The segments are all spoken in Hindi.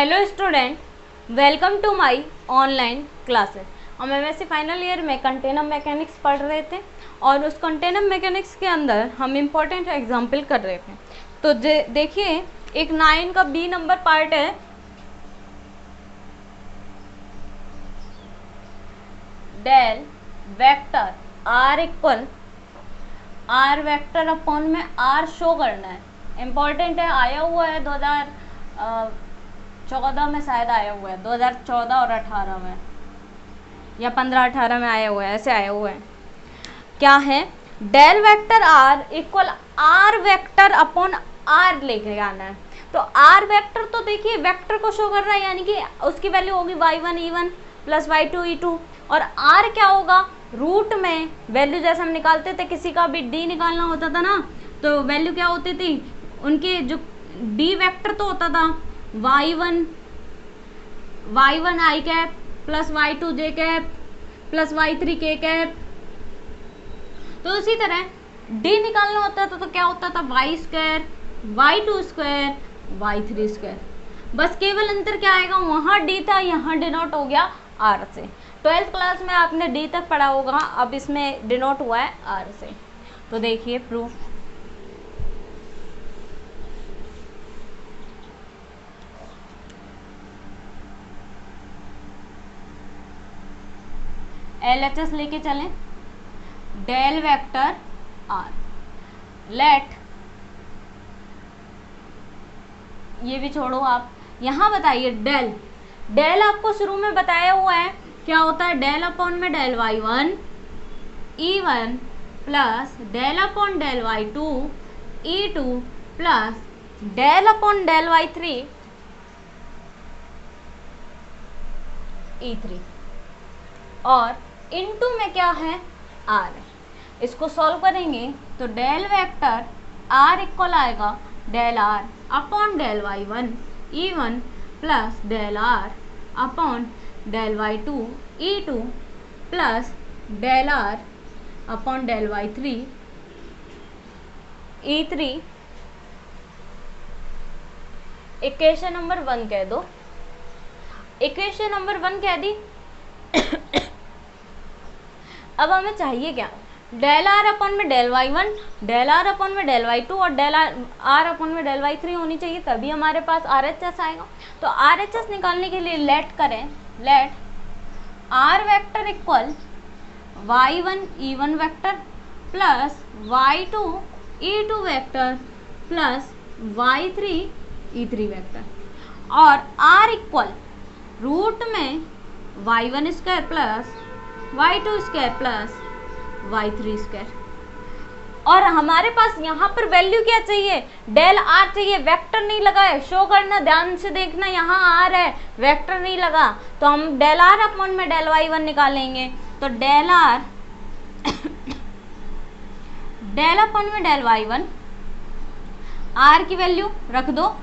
Hello student, welcome to my online classes. हम एमएससी फाइनल ईयर में कंटेनर मैकेनिक्स पढ़ रहे थे और उस कंटेनर मैकेनिक्स के अंदर हम इम्पोर्टेंट एग्जाम्पल कर रहे थे। तो देखिए, एक 9 का बी नंबर पार्ट है, del vector R equal R vector upon में आर शो करना है। इम्पोर्टेंट है, आया हुआ है 2014 में शायद आया हुआ है, 2014 और 18 में या 15-18 में आया हुआ है, ऐसे आया हुआ है। क्या है? Del vector R equal R vector upon R लेके आना है। तो आर वेक्टर तो देखिए वेक्टर को शो कर रहा है, यानी कि उसकी वैल्यू होगी y1 e1 plus y2 e2, और आर क्या होगा? रूट में वैल्यू जैसे हम निकालते थे, किसी का भी डी निकालना होता था ना, तो वैल्यू क्या होती थी उनके, जो डी वेक्टर तो होता था y1 आई कैप प्लस y2 जे कैप प्लस y3 के कैप। तो उसी तरह डी निकालना होता था तो क्या होता था y square y2 square y3 square. बस केवल अंतर क्या आएगा, वहां डी था, यहाँ डिनोट हो गया आर से। 12th क्लास में आपने डी तक पढ़ा होगा, अब इसमें डिनोट हुआ है आर से। तो देखिए प्रूफ, LHS लेके चलें, डेल वेक्टर आर, लेट, ये भी छोड़ो आप, यहां बताइए डेल, डेल आपको शुरू में बताया हुआ है क्या होता है, डेल अपॉन में del y1 e1 plus del upon del y2 e2 plus del upon del y3 e3, और इनटू में क्या है, आर है। इसको सॉल्व करेंगे तो डेल वेक्टर आर इक्वल आएगा del are upon del y1 e1 plus del are upon del y2 e2 plus del are upon del y3 e3। Equation number 1 कह दो, इक्वेशन नंबर 1 कह दी। अब हमें चाहिए क्या, डेल आर अपॉन में del y1, del are upon में डेल y2 और डेल आर अपॉन में डेल y3 होनी चाहिए, तभी हमारे पास RHS आएगा। तो RHS निकालने के लिए लेट करें, let R vector equal y1 e1 vector plus y2 e2 vector plus y3 e3 vector, और r इक्वल रूट में y1 square plus y2 square plus y3 square. और हमारे पास यहाँ पर वैल्यू क्या चाहिए, डेल आर चाहिए, वेक्टर नहीं लगा है, शो करना, ध्यान से देखना, यहाँ आर है, वेक्टर नहीं लगा, तो हम डेल आर अपॉन में डेल y1 निकालेंगे। तो डेल आर डेल अपॉन में डेल y1, आर की वैल्यू रख दो,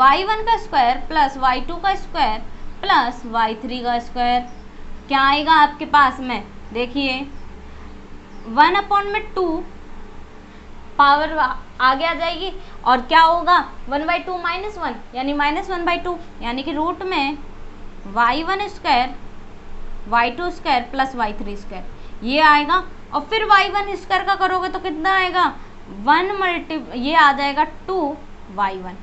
y1 का स्क्वायर प्लस y2 का स्क्वायर प्लस y3 का स्क्वायर। क्या आएगा आपके पास में, देखिए 1 अपॉन में 2 पावर आगे आ जाएगी, और क्या होगा 1/2 माइनस 1 यानी माइनस 1/2, यानी कि रूट में y1 square y2 square plus y3 square ये आएगा। और फिर y1 स्क्वायर का करोगे तो कितना आएगा, 1 ये आ जाएगा 2y1,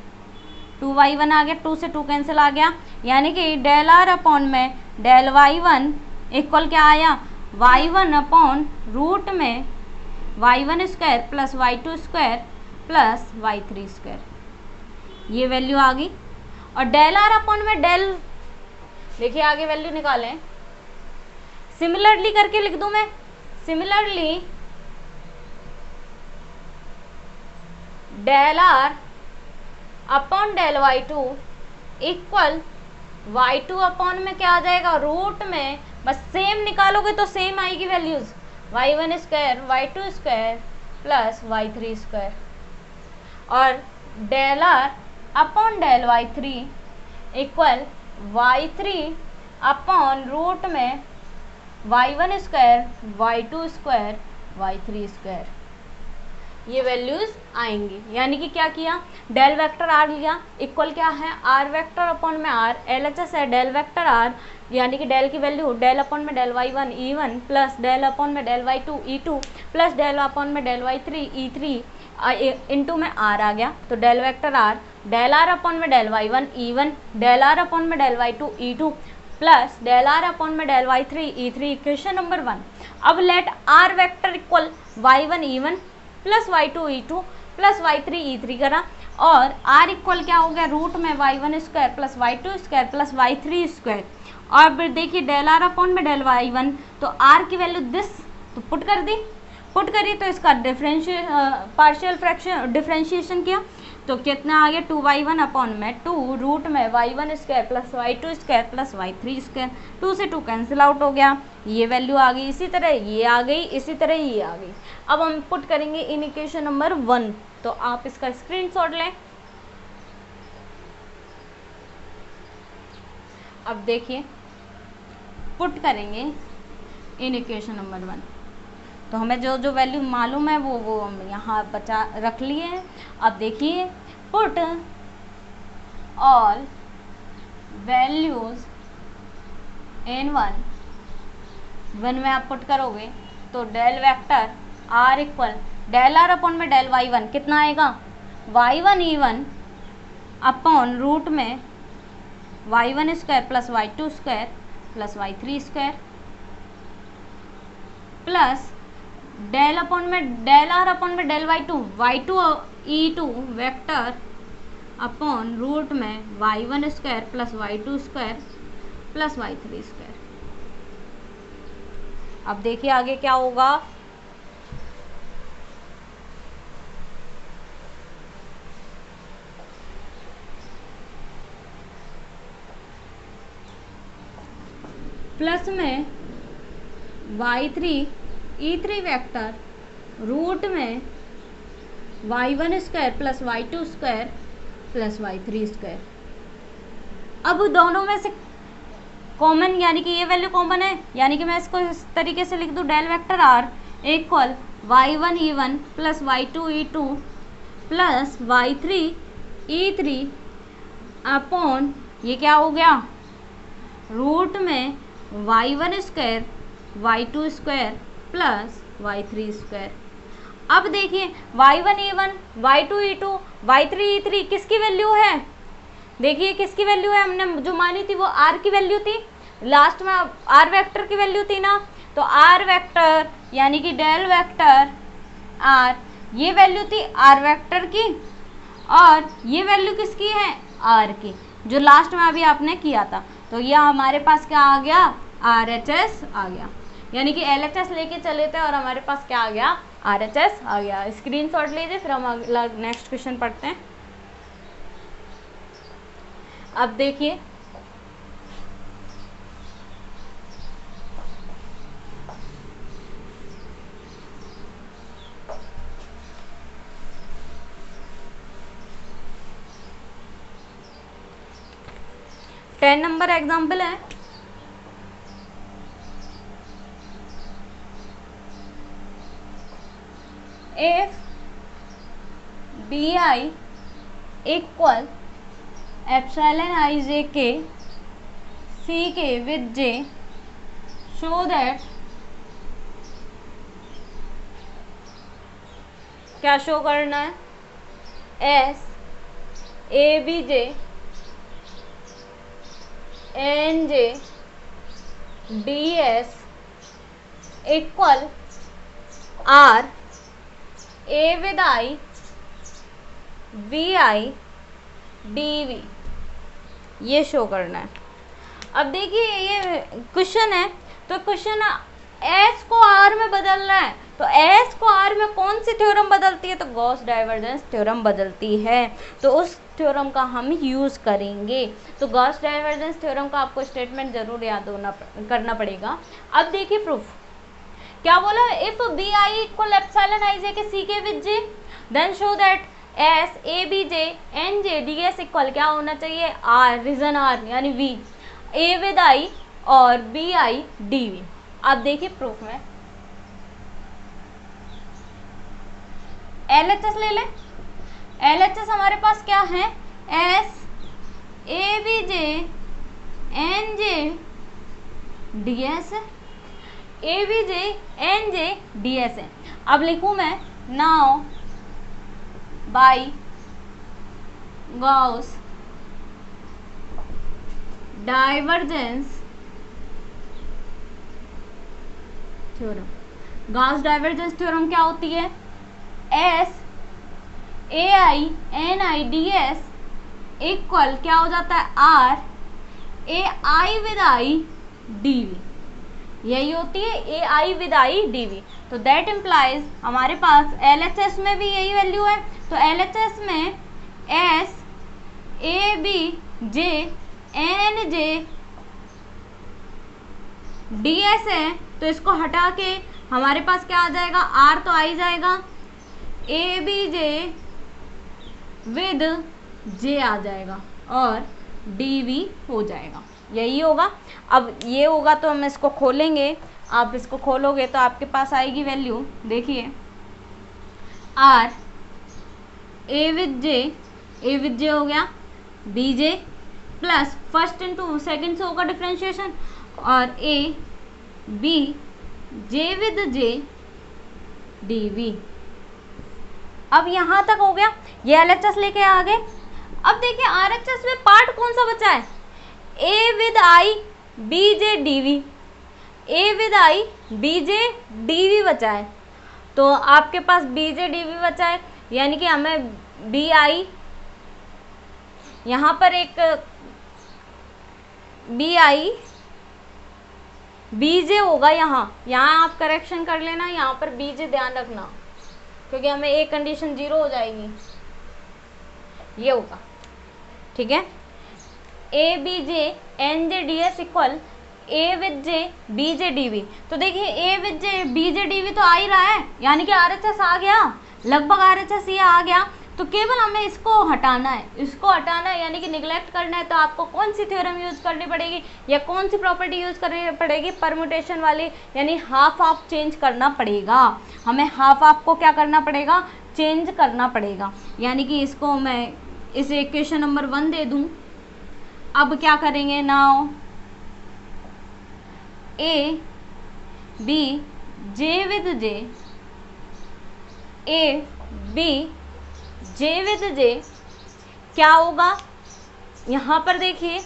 2y1 आ गया, 2 से 2 कैंसिल आ गया, यानी कि डेल आर अपॉन में डेल y1 इक्वल क्या आया, y1 अपॉन रूट में y1 square plus y2 square plus y3 square, ये वैल्यू आ गई। और डेल आर अपॉन में डेल, देखिए आगे वैल्यू निकालें, सिमिलरली करके लिख दूं मैं, similarly del are upon del y2 equal y2 upon में क्या आ जाएगा, रूट में, बस सेम निकालोगे तो सेम आएगी values, y1 square y2 square plus y3 square, और del are upon del y3 equal y3 upon root में y1 square y2 square y3 square. ये वैल्यूज आएंगी। यानी कि क्या किया, डेल वेक्टर आर लिया, इक्वल क्या है आर वेक्टर अपॉन में आर, LHS है डेल वेक्टर आर, यानी कि डेल की वैल्यू डेल अपॉन में del y1 E1 plus del upon में del y2 E2 plus del upon में डेल y3 E3 इंटू में आर आ गया। तो del vector R del are upon में del y1 E1 del are upon में del y2 E2 plus del are upon में del y3 E3 equation number 1। अब let R vector equal y1 E1 plus y2 E2 plus y3 E3 करा, और r इक्वल क्या हो गया रूट में y1 square plus y2 square plus y3 square. और फिर देखिए डेल आर अपॉन में डेल y1, तो r की वैल्यू दिस, तो पुट कर दी, पुट करी तो इसका पार्शियल फ्रैक्शन डिफरेंशिएशन किया तो कितना आ गया 2y1 अपॉन में 2 रूट में y1 square plus y2 square plus y3 square, 2 से 2 कैंसिल आउट हो गया, ये वैल्यू आ गई, इसी तरह ये आ गई, इसी तरह ये आ गई। अब हम पुट करेंगे इन इक्वेशन नंबर 1, तो आप इसका स्क्रीनशॉट लें। अब देखिए पुट करेंगे इन इक्वेशन नंबर 1, तो हमें जो जो वैल्यू मालूम है वो हम यहाँ बचा रख लिए हैं। अब देखिए पुट ऑल वैल्यूज इन 1 में आप पुट करोगे तो del vector R equal del are upon में डेल y1 कितना आएगा y1 E1 अपॉन रूट में y1 square plus y2 square plus y3 square plus del upon में डेल आर अपॉन में del y2 E2 vector upon root में y1 square plus y2 square plus y3 square. अब देखिए आगे क्या होगा, प्लस में y3 E3 वेक्टर रूट में y1 square plus y2 square plus y3 square. अब दोनों में से कॉमन यानी कि ये वैल्यू कॉमन है, यानी कि मैं इसको इस तरीके से लिख दूं del vector R equal y1 E1 plus y2 E2 plus y3 E3 upon ये क्या हो गया रूट में y1 square y2 square plus y3 square. अब देखिए y1 E1 y2 E2 y3 E3 किसकी वैल्यू है, देखिए किसकी वैल्यू है, हमने जो मानी थी वो r की वैल्यू थी, लास्ट में r वेक्टर की वैल्यू थी ना, तो r वेक्टर यानी कि डेल वेक्टर r ये वैल्यू थी r वेक्टर की और ये वैल्यू किसकी है r की, जो लास्ट में अभी आपने किया था। तो ये हमारे पास क्या आ गया RHS आ गया, यानी कि LHS लेके चले थे और हमारे पास क्या आ गया RHS आ गया। स्क्रीनशॉट लीजिए, फिर हम अगला नेक्स्ट क्वेश्चन पढ़ते हैं। अब देखिए टेन नंबर एग्जाम्पल है, if bi equal epsilon i j k c k with j show that क्या शो करना है s a b j n j d s equal r a with I v I d v, ये शो करना है। अब देखिए ये क्वेश्चन है, तो क्वेश्चन s को r में बदलना है, तो s को r में कौन सी थ्योरम बदलती है, तो गॉस डाइवर्जेंस थ्योरम बदलती है, तो उस थ्योरम का हम यूज करेंगे। तो गॉस डाइवर्जेंस थ्योरम का आपको स्टेटमेंट जरूर याद करना पड़ेगा। अब देखिए प्रूफ क्या बोला, if B I equal epsilon I J K C K with J then show that S A B J N J D S equal क्या होना चाहिए आर, रीजन आर यानी वी, ए विद आई और बी आई डी वी। अब देखिए प्रूफ में LHS ले लें। LHS हमारे पास क्या है, S ABJ NJ DS है, ABJ NJ DS है। अब लिखूं मैं now by Gauss divergence theorem. Gauss divergence theorem क्या होती है, S AI NI DS equal क्या हो जाता है, R AI with I DV, यही होती है AI विद I DV। तो दैट इम्प्लाइज हमारे पास LHS में भी यही वैल्यू है। तो LHS में S ABJ NJ DS है, तो इसको हटा के हमारे पास क्या आ जाएगा, R तो आ ही जाएगा, ABJ विद J आ जाएगा और DV हो जाएगा, यही होगा। अब ये होगा तो हम इसको खोलेंगे, आप इसको खोलोगे तो आपके पास आएगी वैल्यू, देखिए R A विद J हो गया, BJ plus first into second से होगा डिफ्रेंशिएशन, और A B J with J DV। अब यहाँ तक हो गया, ये LHS लेके आ गए। अब देखिए RHS में पार्ट कौन सा बचा है, A with I BJ DV, A with I BJ DV बचा है। तो आपके पास BJ DV बचा है, यानी कि हमें BI यहाँ पर एक BI BJ होगा, यहाँ आप करेक्शन कर लेना, यहाँ पर BJ ध्यान रखना, क्योंकि हमें एक कंडीशन 0 हो जाएगी, ये होगा, ठीक है। ABJ NJ DS equal A with J BJ DV। तो देखिए A with J BJ DV तो आ ही रहा है, यानी कि RHS आ गया, लगभग RHS ये आ गया। तो केवल हमें इसको हटाना है, यानी कि निगलेक्ट करना है। तो आपको कौन सी थ्योरम यूज करनी पड़ेगी या कौन सी प्रॉपर्टी यूज करनी पड़ेगी, परम्यूटेशन वाली, यानी हाफ हाफ चेंज करना पड़ेगा। हमें हाफ हाफ को क्या करना पड़ेगा, चेंज करना पड़ेगा। यानी कि इसको मैं इस इक्वेशन नंबर 1 दे दूं। अब क्या करेंगे, now A B J with J, A B J with J क्या होगा, यहाँ पर देखिए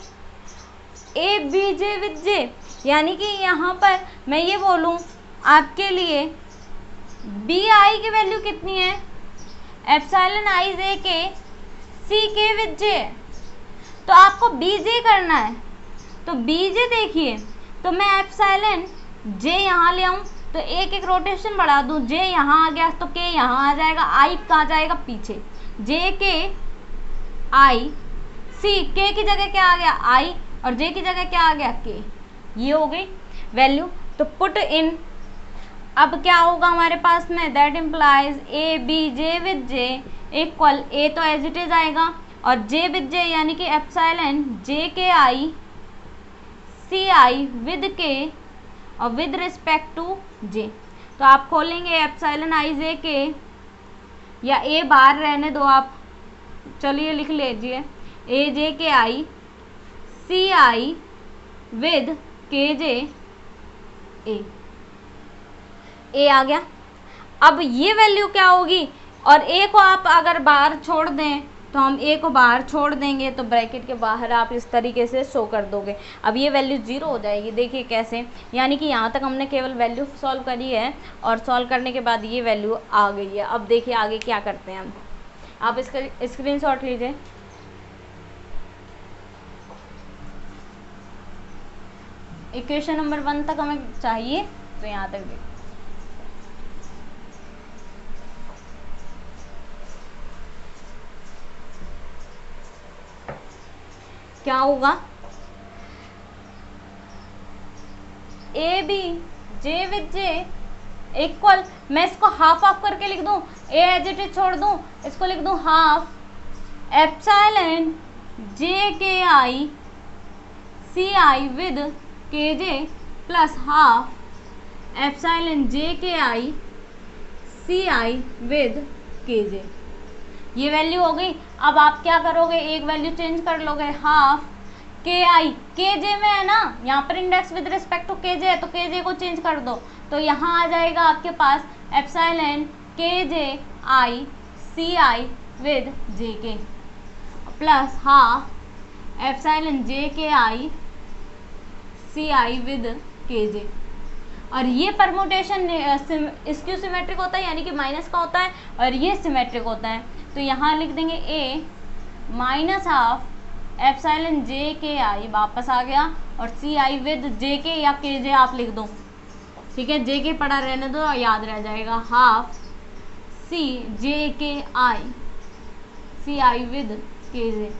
A B J with J, यानी कि यहाँ पर मैं ये बोलूँ आपके लिए BI की वैल्यू कितनी है, एप्सिलॉन I J के CK विद J, तो आपको BJ करना है। तो BJ देखिए, तो मैं एप्सिलॉन J यहाँ ले आऊँ, तो एक एक रोटेशन बढ़ा दूँ, J यहाँ आ गया तो K यहाँ आ जाएगा, I कहाँ जाएगा पीछे, J K I C, K की जगह क्या आ गया I, और J की जगह क्या आ गया K, ये हो गई वैल्यू। तो पुट इन, अब क्या होगा हमारे पास में, that implies A B J with J equal, A तो एज इट इज आएगा और J विद J, यानी कि epsilon J K I C I with K और विद रिस्पेक्ट टू J। तो आप खोलेंगे एप्सिलॉन I J K, या A बाहर रहने दो आप, चलिए लिख लीजिए A J K I C I with K J A आ गया। अब ये वैल्यू क्या होगी, और A को आप अगर बाहर छोड़ दें तो हम A को बाहर छोड़ देंगे, तो ब्रैकेट के बाहर आप इस तरीके से शो कर दोगे। अब ये वैल्यू 0 हो जाएगी, देखिए कैसे, यानी कि यहाँ तक हमने केवल वैल्यू सॉल्व करी है, और सॉल्व करने के बाद ये वैल्यू आ गई है। अब देखिए आगे क्या करते हैं हम, आप इसका स्क्रीनशॉट लीजिए। इक्वेशन नंबर 1 तक हमें चाहिए, तो यहाँ तक देखिए क्या होगा, A B J with J equal, मैं इसको हाफ हाफ करके लिख दूं, A एज इट इज छोड़ दूं, इसको लिख दूं half epsilon J K I C I with K J plus half epsilon J K I C I with kj। ये वैल्यू हो गई। अब आप क्या करोगे, एक वैल्यू चेंज कर लोगे, हाफ के आई, के जे में है ना, यहाँ पर इंडेक्स विद रिस्पेक्ट टू के जे है तो के जे को चेंज कर दो, तो यहाँ आ जाएगा आपके पास एप्सिलॉन के जे आई सी आई विद जे के प्लस हाफ एप्सिलॉन जे के आई सी आई विद के जे। और ये परमुटेशन स्क्यू सिमेट्रिक होता है, यानी कि माइनस का होता है, और ये सिमेट्रिक होता है। तो यहाँ लिख देंगे ए माइनस हाफ एप्सिलॉन जे के आई वापस आ गया, और सी आई विद जे के या के जे आप लिख दो, ठीक है, जे के पड़ा रहने दो, याद रह जाएगा, हाफ सी जे के आई सी आई विद के जे।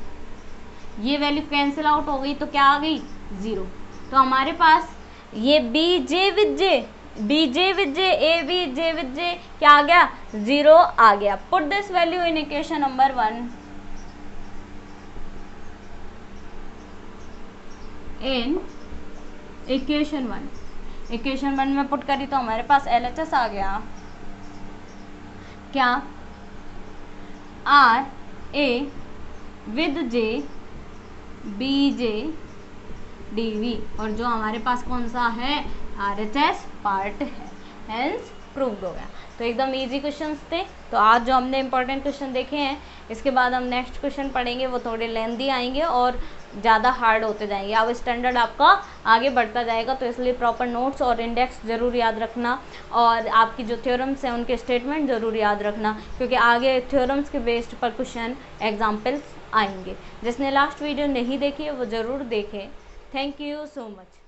ये वैल्यू कैंसिल आउट हो गई तो क्या आ गई, 0। तो हमारे पास ये B J with J, B J with J, A B J with J क्या आ गया, 0 आ गया। Put this value in equation number 1 in equation 1। Equation 1 में पुट करी तो हमारे पास LHS आ गया, क्या, R A with J B J D V, और जो हमारे पास कौन सा है, RHS पार्ट है, हेंस प्रूव्ड हो गया। तो एकदम इजी क्वेश्चंस थे। तो आज जो हमने इंपॉर्टेंट क्वेश्चन देखे हैं, इसके बाद हम नेक्स्ट क्वेश्चन पढ़ेंगे, वो थोड़े लेंथी आएंगे और ज़्यादा हार्ड होते जाएंगे। अब स्टैंडर्ड आपका आगे बढ़ता जाएगा, तो इसलिए प्रॉपर नोट्स और इंडेक्स ज़रूर याद रखना, और आपकी जो थ्योरम्स हैं उनके स्टेटमेंट ज़रूर याद रखना, क्योंकि आगे थ्योरम्स के बेस्ड पर क्वेश्चन एग्जाम्पल्स आएंगे। जिसने लास्ट वीडियो नहीं देखी है वो ज़रूर देखें। Thank you so much.